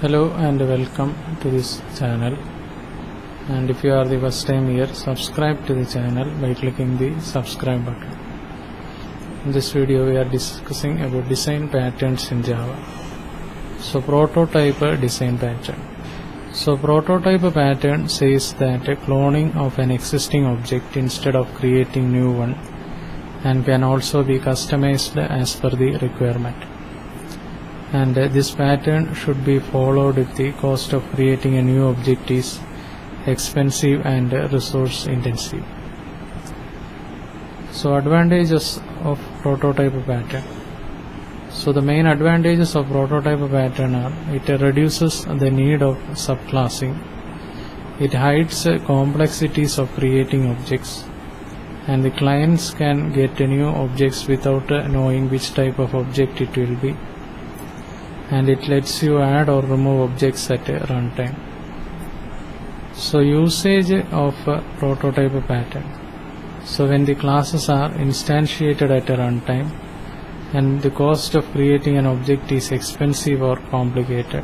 Hello and welcome to this channel, and if you are the first time here, subscribe to the channel by clicking the subscribe button. In this video we are discussing about design patterns in Java. So prototype design pattern. So prototype pattern says that cloning of an existing object instead of creating new one, and can also be customized as per the requirement. And this pattern should be followed if the cost of creating a new object is expensive and resource intensive. So advantages of prototype pattern. So the main advantages of prototype pattern are: it reduces the need of subclassing, it hides complexities of creating objects, and the clients can get new objects without knowing which type of object it will be, and it lets you add or remove objects at runtime. So usage of prototype pattern. So when the classes are instantiated at a runtime and the cost of creating an object is expensive or complicated,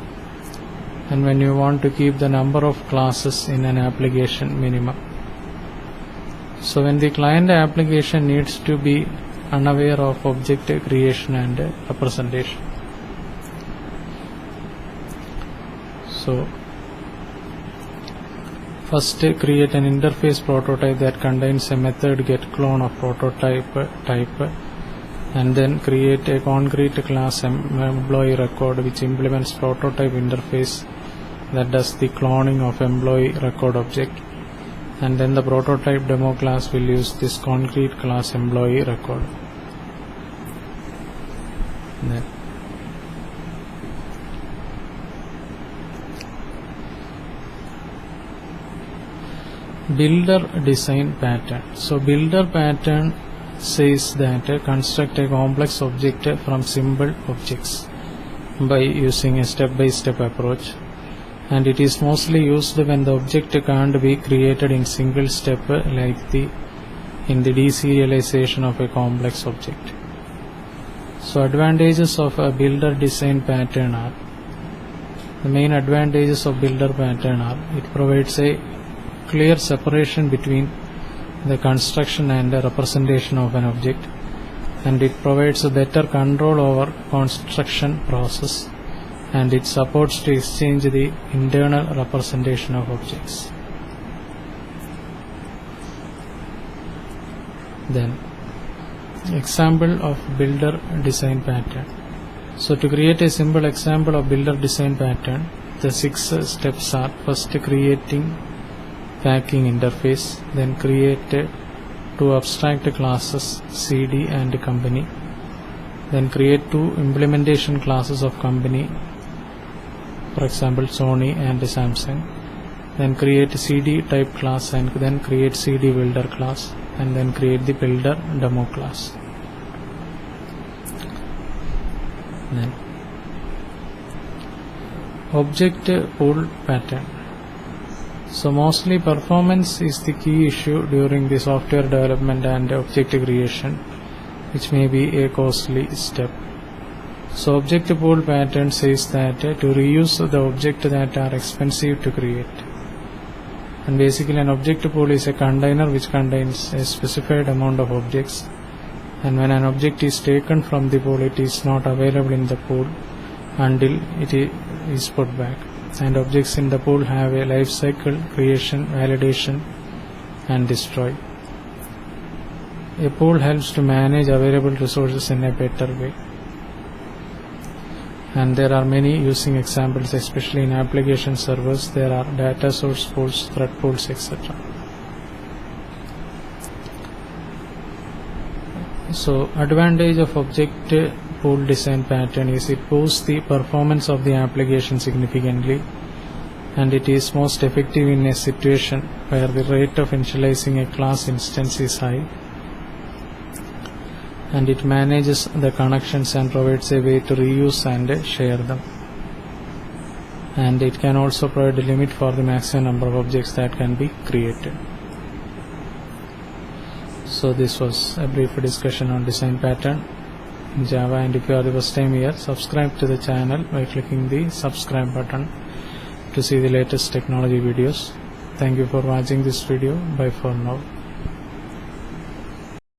and when you want to keep the number of classes in an application minimum. So when the client application needs to be unaware of object creation and representation. So first create an interface prototype that contains a method getClone of prototype type, and then create a concrete class employee record which implements prototype interface that does the cloning of employee record object, and then the prototype demo class will use this concrete class employee record. Then builder design pattern. So builder pattern says that construct a complex object from simple objects by using a step-by-step approach, and it is mostly used when the object can't be created in single step like in the deserialization of a complex object. So advantages of a builder design pattern are: the main advantages of builder pattern are: it provides a clear separation between the construction and the representation of an object, and it provides a better control over construction process, and it supports to exchange the internal representation of objects. Then example of builder design pattern. So to create a simple example of builder design pattern, the 6 steps are: first creating packing interface, then create 2 abstract classes CD and company, then create 2 implementation classes of company, for example Sony and Samsung, then create CD type class, and then create CD builder class, and then create the builder demo class. Then object pool pattern. So mostly performance is the key issue during the software development and object creation, which may be a costly step. So object pool pattern says that to reuse the objects that are expensive to create. And basically an object pool is a container which contains a specified amount of objects, and when an object is taken from the pool, it is not available in the pool until it is put back. And objects in the pool have a life cycle: creation, validation, and destroy. A pool helps to manage available resources in a better way, and there are many using examples, especially in application servers. There are data source pools, thread pools, etc. So advantage of object pool design pattern is: it boosts the performance of the application significantly, and it is most effective in a situation where the rate of initializing a class instance is high, and it manages the connections and provides a way to reuse and share them, and it can also provide a limit for the maximum number of objects that can be created. So this was a brief discussion on design pattern. in Java, and if you are the first time here, subscribe to the channel by clicking the subscribe button to see the latest technology videos. Thank you for watching this video. Bye for now.